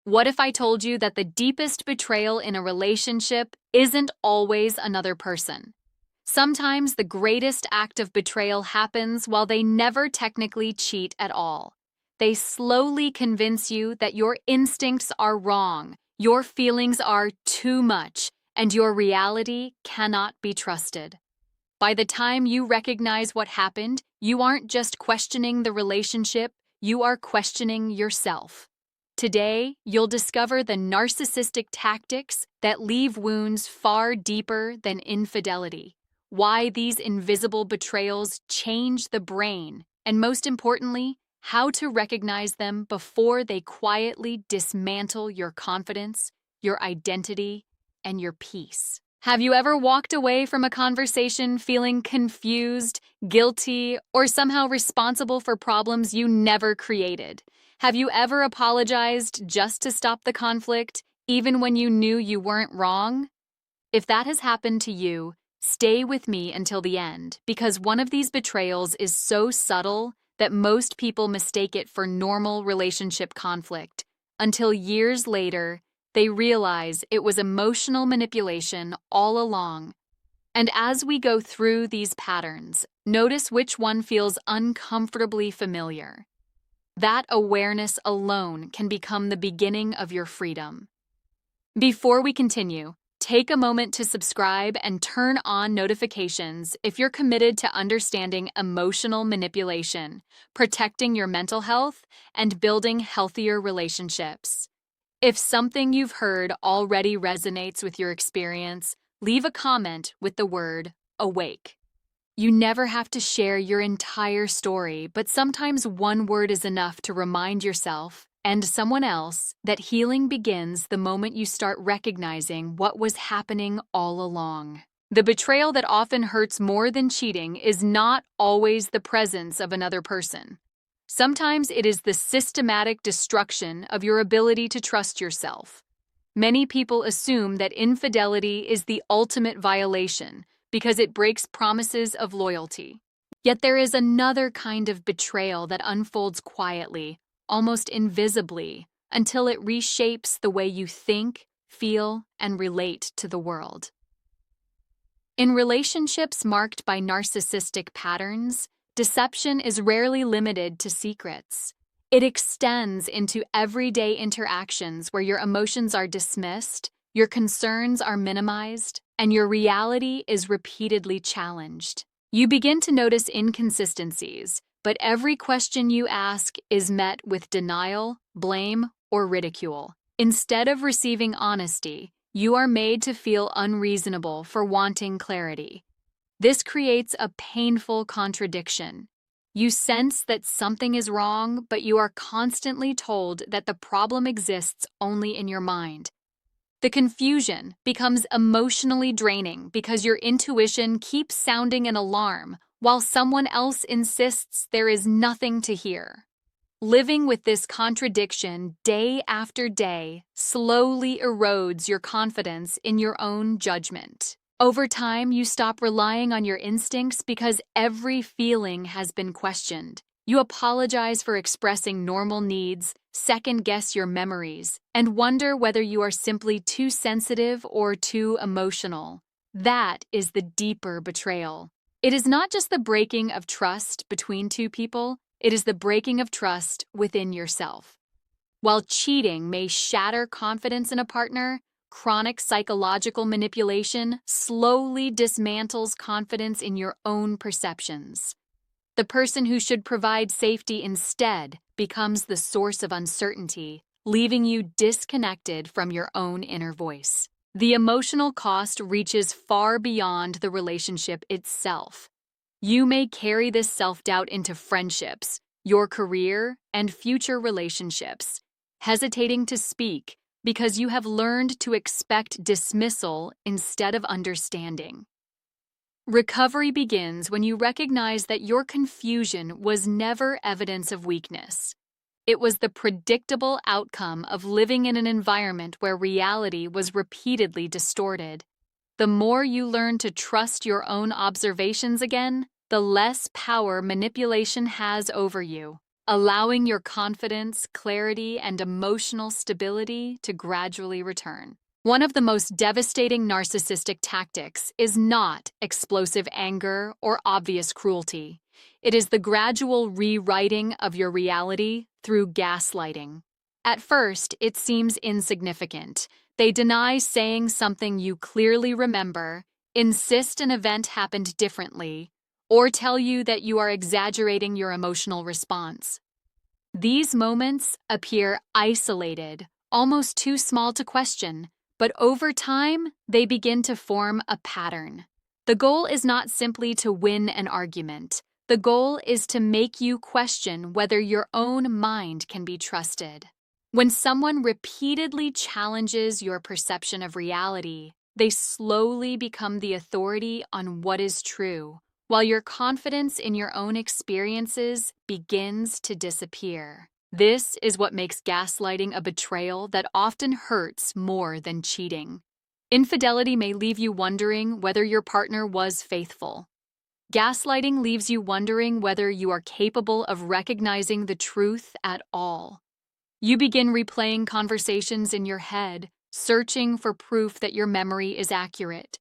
What if I told you that the deepest betrayal in a relationship isn't always another person? Sometimes the greatest act of betrayal happens while they never technically cheat at all. They slowly convince you that your instincts are wrong, your feelings are too much, and your reality cannot be trusted. By the time you recognize what happened, you aren't just questioning the relationship, you are questioning yourself. Today, you'll discover the narcissistic tactics that leave wounds far deeper than infidelity, why these invisible betrayals change the brain, and most importantly, how to recognize them before they quietly dismantle your confidence, your identity, and your peace. Have you ever walked away from a conversation feeling confused, guilty, or somehow responsible for problems you never created? Have you ever apologized just to stop the conflict, even when you knew you weren't wrong? If that has happened to you, stay with me until the end, because one of these betrayals is so subtle that most people mistake it for normal relationship conflict, until years later, they realize it was emotional manipulation all along. And as we go through these patterns, notice which one feels uncomfortably familiar. That awareness alone can become the beginning of your freedom. Before we continue, take a moment to subscribe and turn on notifications if you're committed to understanding emotional manipulation, protecting your mental health, and building healthier relationships. If something you've heard already resonates with your experience, leave a comment with the word awake. You never have to share your entire story, but sometimes one word is enough to remind yourself and someone else that healing begins the moment you start recognizing what was happening all along. The betrayal that often hurts more than cheating is not always the presence of another person. Sometimes it is the systematic destruction of your ability to trust yourself. Many people assume that infidelity is the ultimate violation because it breaks promises of loyalty. Yet there is another kind of betrayal that unfolds quietly, almost invisibly, until it reshapes the way you think, feel, and relate to the world. In relationships marked by narcissistic patterns, deception is rarely limited to secrets. It extends into everyday interactions where your emotions are dismissed, your concerns are minimized, and your reality is repeatedly challenged. You begin to notice inconsistencies, but every question you ask is met with denial, blame, or ridicule. Instead of receiving honesty, you are made to feel unreasonable for wanting clarity. This creates a painful contradiction. You sense that something is wrong, but you are constantly told that the problem exists only in your mind. The confusion becomes emotionally draining because your intuition keeps sounding an alarm, while someone else insists there is nothing to hear. Living with this contradiction day after day slowly erodes your confidence in your own judgment. Over time, you stop relying on your instincts because every feeling has been questioned. You apologize for expressing normal needs, second-guess your memories, and wonder whether you are simply too sensitive or too emotional. That is the deeper betrayal. It is not just the breaking of trust between two people, it is the breaking of trust within yourself. While cheating may shatter confidence in a partner, chronic psychological manipulation slowly dismantles confidence in your own perceptions. The person who should provide safety instead becomes the source of uncertainty, leaving you disconnected from your own inner voice. The emotional cost reaches far beyond the relationship itself. You may carry this self-doubt into friendships, your career, and future relationships, hesitating to speak because you have learned to expect dismissal instead of understanding. Recovery begins when you recognize that your confusion was never evidence of weakness. It was the predictable outcome of living in an environment where reality was repeatedly distorted. The more you learn to trust your own observations again, the less power manipulation has over you. allowing your confidence, clarity, and emotional stability to gradually return. One of the most devastating narcissistic tactics is not explosive anger or obvious cruelty. It is the gradual rewriting of your reality through gaslighting. At first, it seems insignificant. They deny saying something you clearly remember, insist an event happened differently, or tell you that you are exaggerating your emotional response. These moments appear isolated, almost too small to question, but over time, they begin to form a pattern. The goal is not simply to win an argument. The goal is to make you question whether your own mind can be trusted. When someone repeatedly challenges your perception of reality, they slowly become the authority on what is true, while your confidence in your own experiences begins to disappear. This is what makes gaslighting a betrayal that often hurts more than cheating. Infidelity may leave you wondering whether your partner was faithful. Gaslighting leaves you wondering whether you are capable of recognizing the truth at all. You begin replaying conversations in your head, searching for proof that your memory is accurate.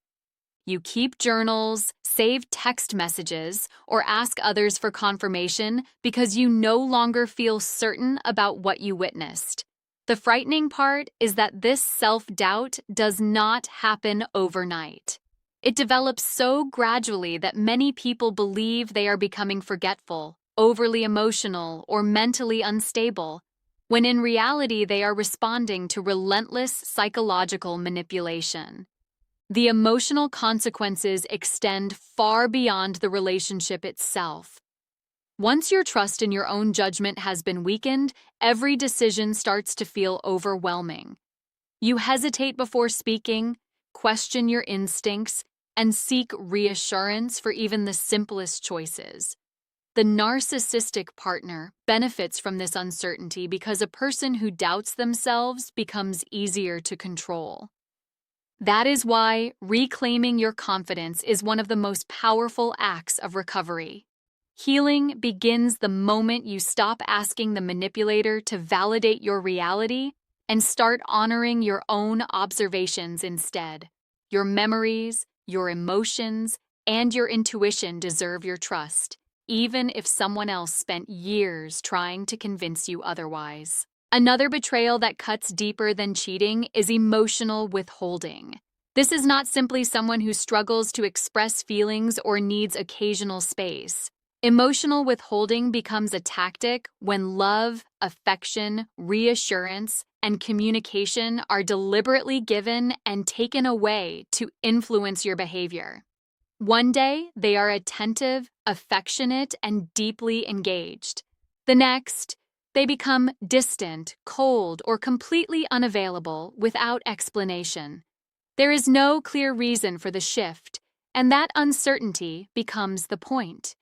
You keep journals, save text messages, or ask others for confirmation because you no longer feel certain about what you witnessed. The frightening part is that this self-doubt does not happen overnight. It develops so gradually that many people believe they are becoming forgetful, overly emotional, or mentally unstable, when in reality they are responding to relentless psychological manipulation. The emotional consequences extend far beyond the relationship itself. Once your trust in your own judgment has been weakened, every decision starts to feel overwhelming. You hesitate before speaking, question your instincts, and seek reassurance for even the simplest choices. The narcissistic partner benefits from this uncertainty because a person who doubts themselves becomes easier to control. That is why reclaiming your confidence is one of the most powerful acts of recovery. Healing begins the moment you stop asking the manipulator to validate your reality and start honoring your own observations instead. Your memories, your emotions, and your intuition deserve your trust, even if someone else spent years trying to convince you otherwise. Another betrayal that cuts deeper than cheating is emotional withholding. This is not simply someone who struggles to express feelings or needs occasional space. Emotional withholding becomes a tactic when love, affection, reassurance, and communication are deliberately given and taken away to influence your behavior. One day, they are attentive, affectionate, and deeply engaged. The next, they become distant, cold, or completely unavailable without explanation. There is no clear reason for the shift, and that uncertainty becomes the point.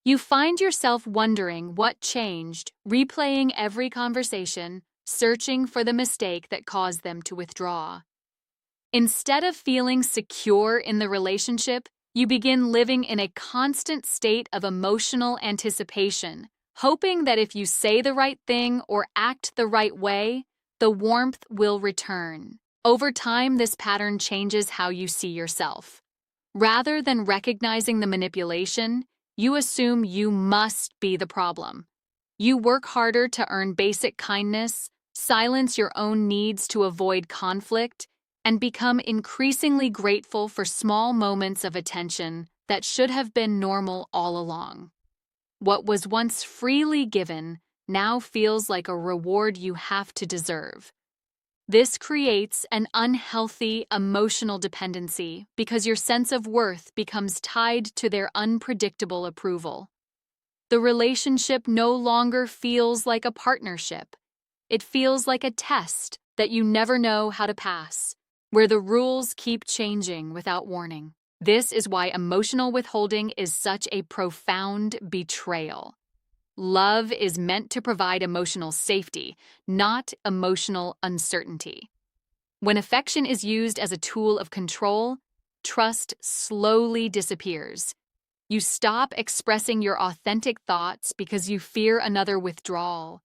You find yourself wondering what changed, replaying every conversation, searching for the mistake that caused them to withdraw. Instead of feeling secure in the relationship, you begin living in a constant state of emotional anticipation, hoping that if you say the right thing or act the right way, the warmth will return. Over time, this pattern changes how you see yourself. Rather than recognizing the manipulation, you assume you must be the problem. You work harder to earn basic kindness, silence your own needs to avoid conflict, and become increasingly grateful for small moments of attention that should have been normal all along. What was once freely given now feels like a reward you have to deserve. This creates an unhealthy emotional dependency because your sense of worth becomes tied to their unpredictable approval. The relationship no longer feels like a partnership. It feels like a test that you never know how to pass, where the rules keep changing without warning. This is why emotional withholding is such a profound betrayal. Love is meant to provide emotional safety, not emotional uncertainty. When affection is used as a tool of control, trust slowly disappears. You stop expressing your authentic thoughts because you fear another withdrawal.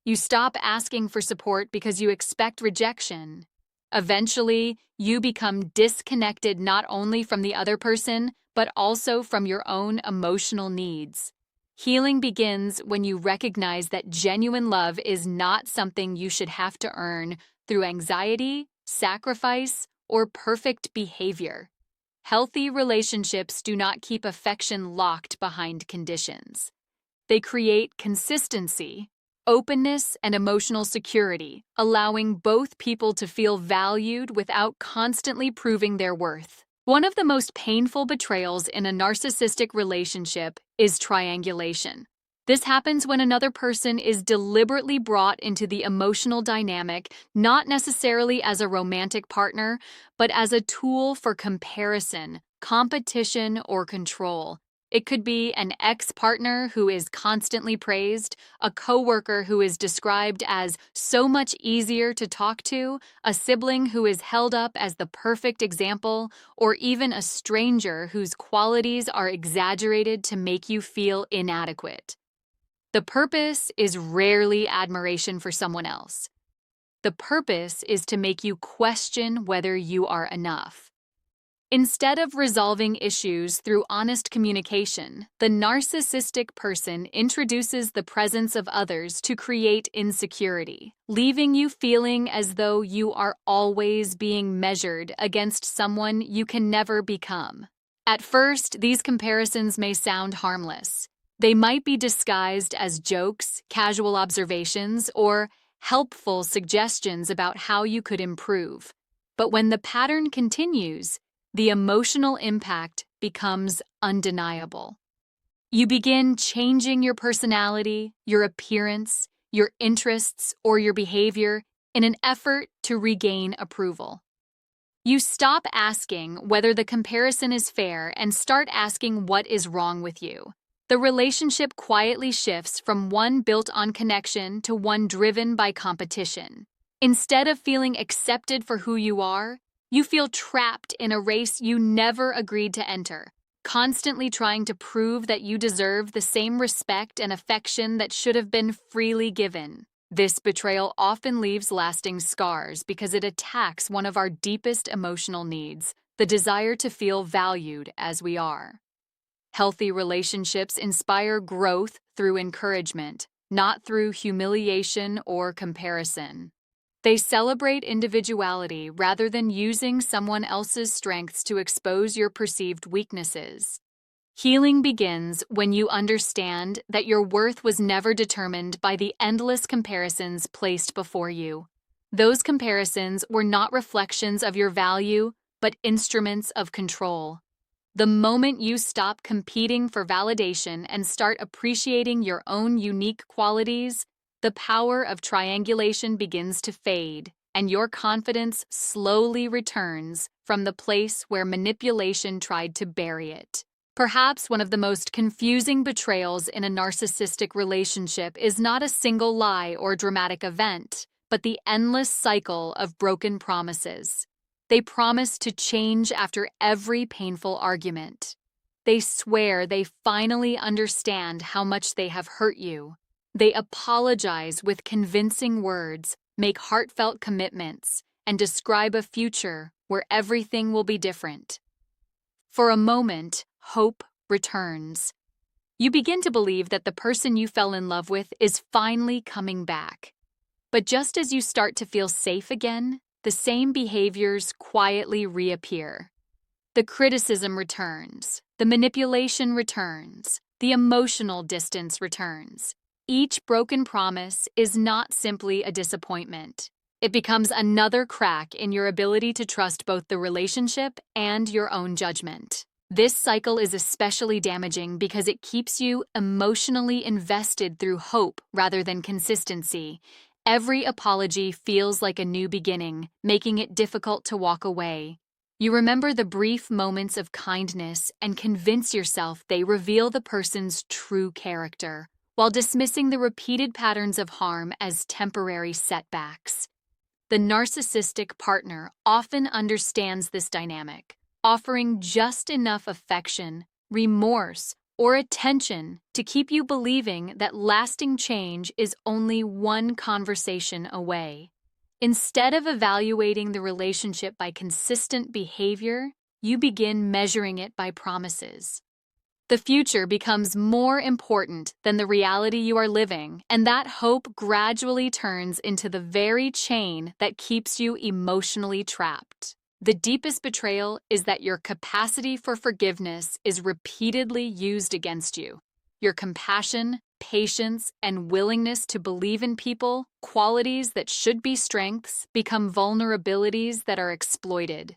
You stop asking for support because you expect rejection. Eventually, you become disconnected not only from the other person, but also from your own emotional needs. Healing begins when you recognize that genuine love is not something you should have to earn through anxiety, sacrifice, or perfect behavior. Healthy relationships do not keep affection locked behind conditions. They create consistency, openness, and emotional security, allowing both people to feel valued without constantly proving their worth. One of the most painful betrayals in a narcissistic relationship is triangulation. This happens when another person is deliberately brought into the emotional dynamic, not necessarily as a romantic partner, but as a tool for comparison, competition, or control. It could be an ex-partner who is constantly praised, a coworker who is described as so much easier to talk to, a sibling who is held up as the perfect example, or even a stranger whose qualities are exaggerated to make you feel inadequate. The purpose is rarely admiration for someone else. The purpose is to make you question whether you are enough. Instead of resolving issues through honest communication, the narcissistic person introduces the presence of others to create insecurity, leaving you feeling as though you are always being measured against someone you can never become. At first, these comparisons may sound harmless. They might be disguised as jokes, casual observations, or helpful suggestions about how you could improve. But when the pattern continues, the emotional impact becomes undeniable. You begin changing your personality, your appearance, your interests, or your behavior in an effort to regain approval. You stop asking whether the comparison is fair and start asking what is wrong with you. The relationship quietly shifts from one built on connection to one driven by competition. Instead of feeling accepted for who you are, you feel trapped in a race you never agreed to enter, constantly trying to prove that you deserve the same respect and affection that should have been freely given. This betrayal often leaves lasting scars because it attacks one of our deepest emotional needs, the desire to feel valued as we are. Healthy relationships inspire growth through encouragement, not through humiliation or comparison. They celebrate individuality rather than using someone else's strengths to expose your perceived weaknesses. Healing begins when you understand that your worth was never determined by the endless comparisons placed before you. Those comparisons were not reflections of your value, but instruments of control. The moment you stop competing for validation and start appreciating your own unique qualities, the power of triangulation begins to fade, and your confidence slowly returns from the place where manipulation tried to bury it. Perhaps one of the most confusing betrayals in a narcissistic relationship is not a single lie or dramatic event, but the endless cycle of broken promises. They promise to change after every painful argument. They swear they finally understand how much they have hurt you. They apologize with convincing words, make heartfelt commitments, and describe a future where everything will be different. For a moment, hope returns. You begin to believe that the person you fell in love with is finally coming back. But just as you start to feel safe again, the same behaviors quietly reappear. The criticism returns, the manipulation returns, the emotional distance returns. Each broken promise is not simply a disappointment. It becomes another crack in your ability to trust both the relationship and your own judgment. This cycle is especially damaging because it keeps you emotionally invested through hope rather than consistency. Every apology feels like a new beginning, making it difficult to walk away. You remember the brief moments of kindness and convince yourself they reveal the person's true character, while dismissing the repeated patterns of harm as temporary setbacks. The narcissistic partner often understands this dynamic, offering just enough affection remorse, or attention to keep you believing that lasting change is only one conversation away. Instead of evaluating the relationship by consistent behavior, you begin measuring it by promises. The future becomes more important than the reality you are living, and that hope gradually turns into the very chain that keeps you emotionally trapped. The deepest betrayal is that your capacity for forgiveness is repeatedly used against you. Your compassion, patience, and willingness to believe in people, qualities that should be strengths, become vulnerabilities that are exploited.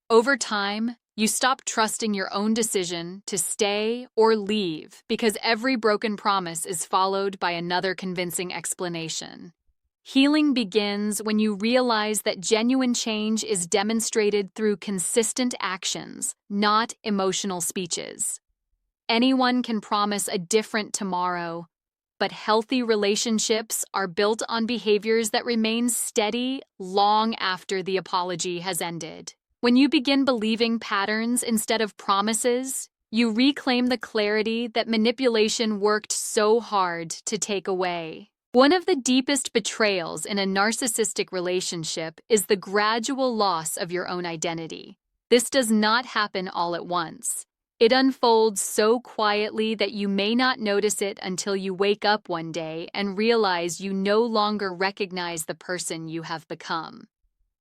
Over time, you stop trusting your own decision to stay or leave because every broken promise is followed by another convincing explanation. Healing begins when you realize that genuine change is demonstrated through consistent actions, not emotional speeches. Anyone can promise a different tomorrow, but healthy relationships are built on behaviors that remain steady long after the apology has ended. When you begin believing patterns instead of promises, you reclaim the clarity that manipulation worked so hard to take away. One of the deepest betrayals in a narcissistic relationship is the gradual loss of your own identity. This does not happen all at once. It unfolds so quietly that you may not notice it until you wake up one day and realize you no longer recognize the person you have become.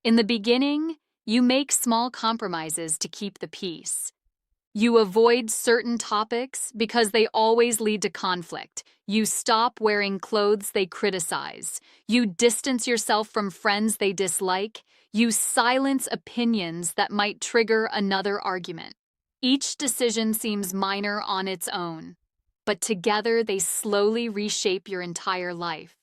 In the beginning, you make small compromises to keep the peace. You avoid certain topics because they always lead to conflict. You stop wearing clothes they criticize. You distance yourself from friends they dislike. You silence opinions that might trigger another argument. Each decision seems minor on its own, but together they slowly reshape your entire life.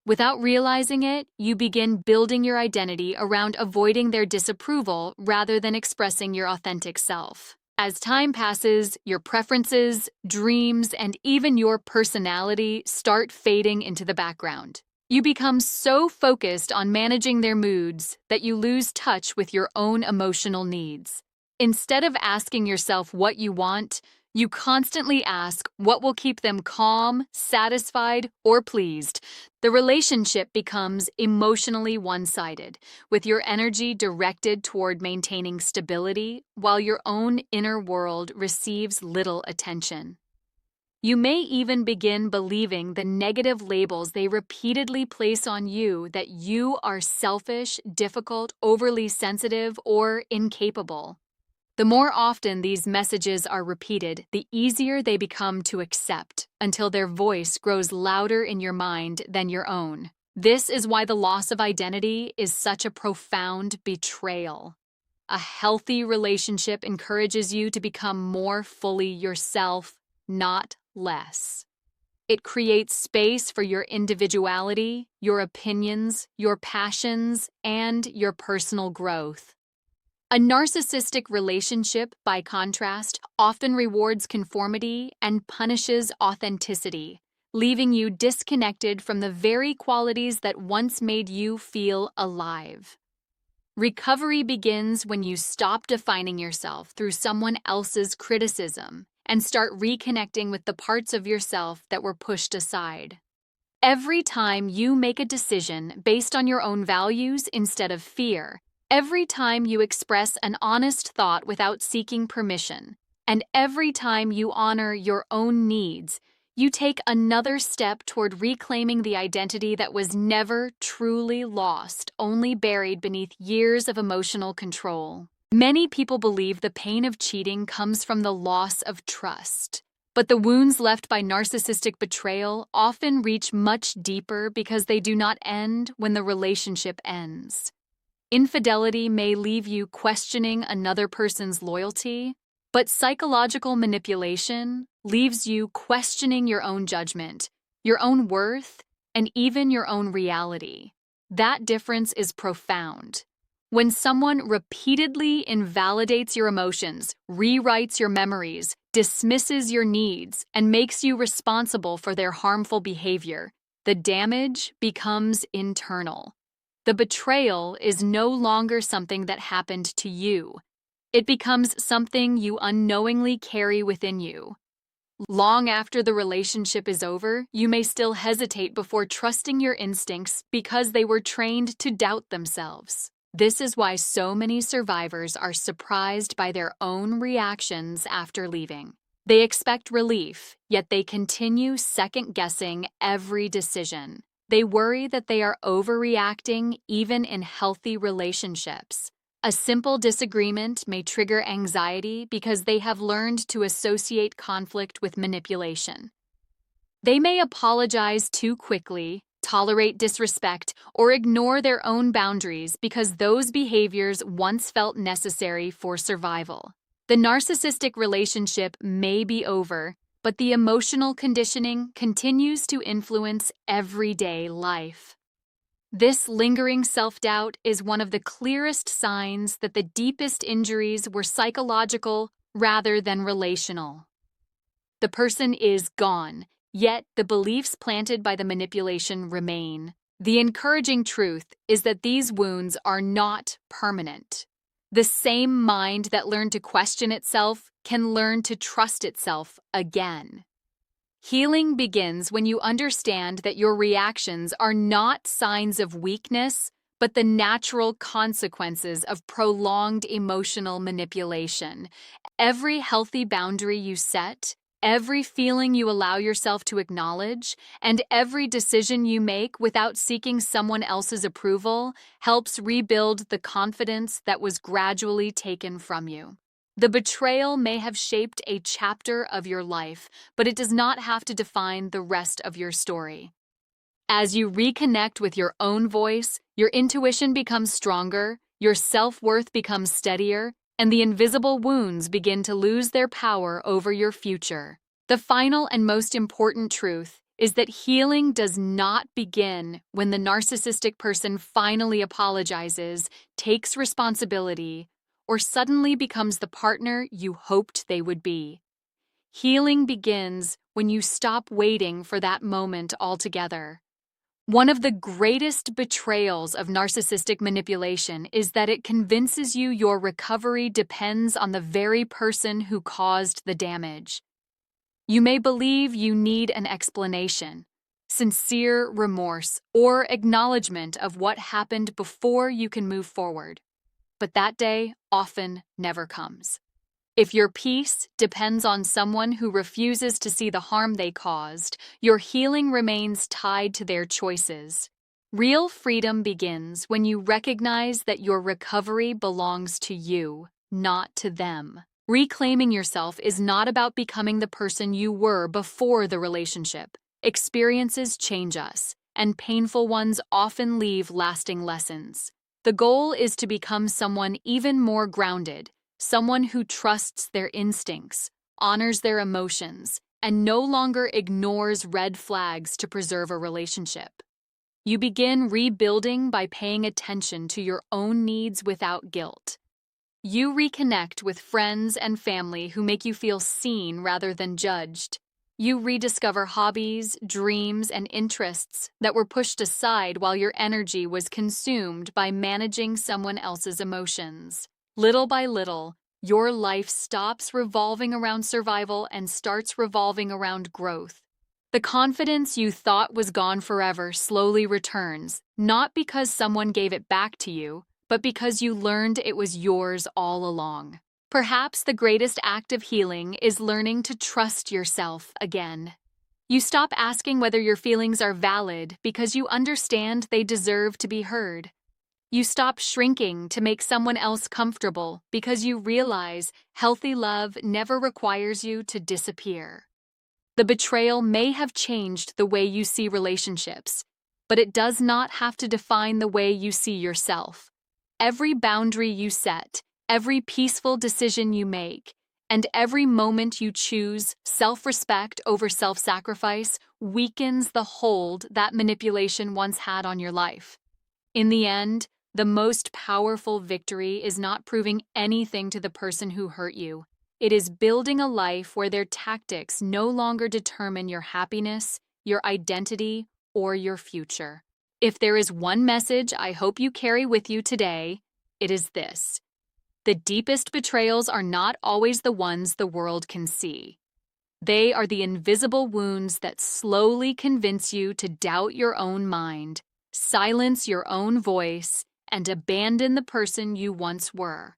Without realizing it, you begin building your identity around avoiding their disapproval rather than expressing your authentic self. As time passes, your preferences, dreams, and even your personality start fading into the background. You become so focused on managing their moods that you lose touch with your own emotional needs. Instead of asking yourself what you want, you constantly ask what will keep them calm, satisfied, or pleased. The relationship becomes emotionally one-sided, with your energy directed toward maintaining stability while your own inner world receives little attention. You may even begin believing the negative labels they repeatedly place on you, that you are selfish, difficult, overly sensitive, or incapable. The more often these messages are repeated, the easier they become to accept, until their voice grows louder in your mind than your own. This is why the loss of identity is such a profound betrayal. A healthy relationship encourages you to become more fully yourself, not less. It creates space for your individuality, your opinions, your passions, and your personal growth. A narcissistic relationship, by contrast, often rewards conformity and punishes authenticity, leaving you disconnected from the very qualities that once made you feel alive. Recovery begins when you stop defining yourself through someone else's criticism and start reconnecting with the parts of yourself that were pushed aside. Every time you make a decision based on your own values instead of fear, every time you express an honest thought without seeking permission, and every time you honor your own needs, you take another step toward reclaiming the identity that was never truly lost, only buried beneath years of emotional control. Many people believe the pain of cheating comes from the loss of trust, but the wounds left by narcissistic betrayal often reach much deeper because they do not end when the relationship ends. Infidelity may leave you questioning another person's loyalty, but psychological manipulation leaves you questioning your own judgment, your own worth, and even your own reality. That difference is profound. When someone repeatedly invalidates your emotions, rewrites your memories, dismisses your needs, and makes you responsible for their harmful behavior, the damage becomes internal. The betrayal is no longer something that happened to you. It becomes something you unknowingly carry within you. Long after the relationship is over, you may still hesitate before trusting your instincts because they were trained to doubt themselves. This is why so many survivors are surprised by their own reactions after leaving. They expect relief, yet they continue second-guessing every decision. They worry that they are overreacting even in healthy relationships. A simple disagreement may trigger anxiety because they have learned to associate conflict with manipulation. They may apologize too quickly, tolerate disrespect, or ignore their own boundaries because those behaviors once felt necessary for survival. The narcissistic relationship may be over, but the emotional conditioning continues to influence everyday life. This lingering self-doubt is one of the clearest signs that the deepest injuries were psychological rather than relational. The person is gone, yet the beliefs planted by the manipulation remain. The encouraging truth is that these wounds are not permanent. The same mind that learned to question itself can learn to trust itself again. Healing begins when you understand that your reactions are not signs of weakness, but the natural consequences of prolonged emotional manipulation. Every healthy boundary you set, every feeling you allow yourself to acknowledge, and every decision you make without seeking someone else's approval helps rebuild the confidence that was gradually taken from you. The betrayal may have shaped a chapter of your life, but it does not have to define the rest of your story. As you reconnect with your own voice, your intuition becomes stronger, your self-worth becomes steadier, and the invisible wounds begin to lose their power over your future. The final and most important truth is that healing does not begin when the narcissistic person finally apologizes, takes responsibility, or suddenly becomes the partner you hoped they would be. Healing begins when you stop waiting for that moment altogether. One of the greatest betrayals of narcissistic manipulation is that it convinces you your recovery depends on the very person who caused the damage. You may believe you need an explanation, sincere remorse, or acknowledgement of what happened before you can move forward. But that day often never comes. If your peace depends on someone who refuses to see the harm they caused, your healing remains tied to their choices. Real freedom begins when you recognize that your recovery belongs to you, not to them. Reclaiming yourself is not about becoming the person you were before the relationship. Experiences change us, and painful ones often leave lasting lessons. The goal is to become someone even more grounded, someone who trusts their instincts, honors their emotions, and no longer ignores red flags to preserve a relationship. You begin rebuilding by paying attention to your own needs without guilt. You reconnect with friends and family who make you feel seen rather than judged. You rediscover hobbies, dreams, and interests that were pushed aside while your energy was consumed by managing someone else's emotions. Little by little, your life stops revolving around survival and starts revolving around growth. The confidence you thought was gone forever slowly returns, not because someone gave it back to you, but because you learned it was yours all along. Perhaps the greatest act of healing is learning to trust yourself again. You stop asking whether your feelings are valid because you understand they deserve to be heard. You stop shrinking to make someone else comfortable because you realize healthy love never requires you to disappear. The betrayal may have changed the way you see relationships, but it does not have to define the way you see yourself. Every boundary you set, every peaceful decision you make, and every moment you choose self-respect over self-sacrifice weakens the hold that manipulation once had on your life. In the end, the most powerful victory is not proving anything to the person who hurt you. It is building a life where their tactics no longer determine your happiness, your identity, or your future. If there is one message I hope you carry with you today, it is this: The deepest betrayals are not always the ones the world can see. They are the invisible wounds that slowly convince you to doubt your own mind, silence your own voice, and abandon the person you once were.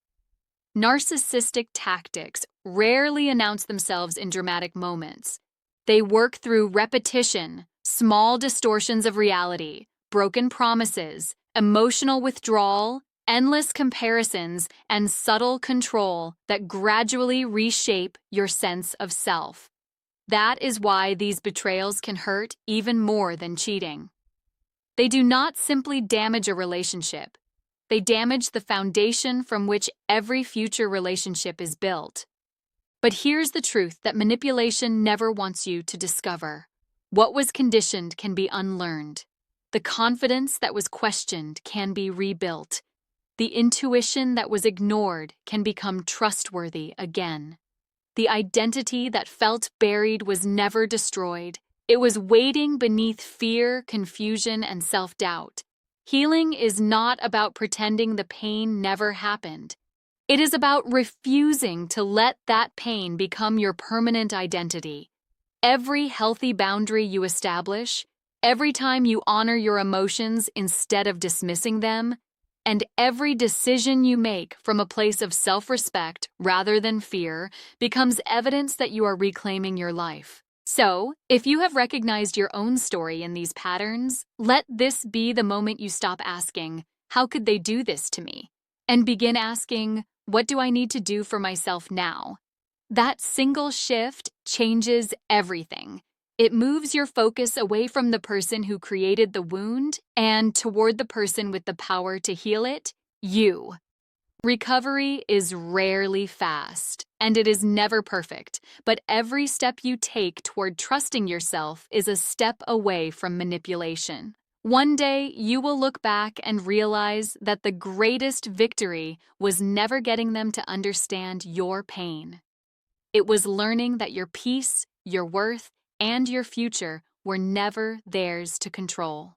Narcissistic tactics rarely announce themselves in dramatic moments. They work through repetition, small distortions of reality, broken promises, emotional withdrawal, endless comparisons, and subtle control that gradually reshape your sense of self. That is why these betrayals can hurt even more than cheating. They do not simply damage a relationship. They damage the foundation from which every future relationship is built. But here's the truth that manipulation never wants you to discover. What was conditioned can be unlearned. The confidence that was questioned can be rebuilt. The intuition that was ignored can become trustworthy again. The identity that felt buried was never destroyed. It was waiting beneath fear, confusion, and self-doubt. Healing is not about pretending the pain never happened. It is about refusing to let that pain become your permanent identity. Every healthy boundary you establish, every time you honor your emotions instead of dismissing them, and every decision you make from a place of self-respect rather than fear becomes evidence that you are reclaiming your life. So, if you have recognized your own story in these patterns, let this be the moment you stop asking, "How could they do this to me?" and begin asking, "What do I need to do for myself now?" That single shift changes everything. It moves your focus away from the person who created the wound and toward the person with the power to heal it, you. Recovery is rarely fast, and it is never perfect, but every step you take toward trusting yourself is a step away from manipulation. One day, you will look back and realize that the greatest victory was never getting them to understand your pain. It was learning that your peace, your worth, and your future were never theirs to control.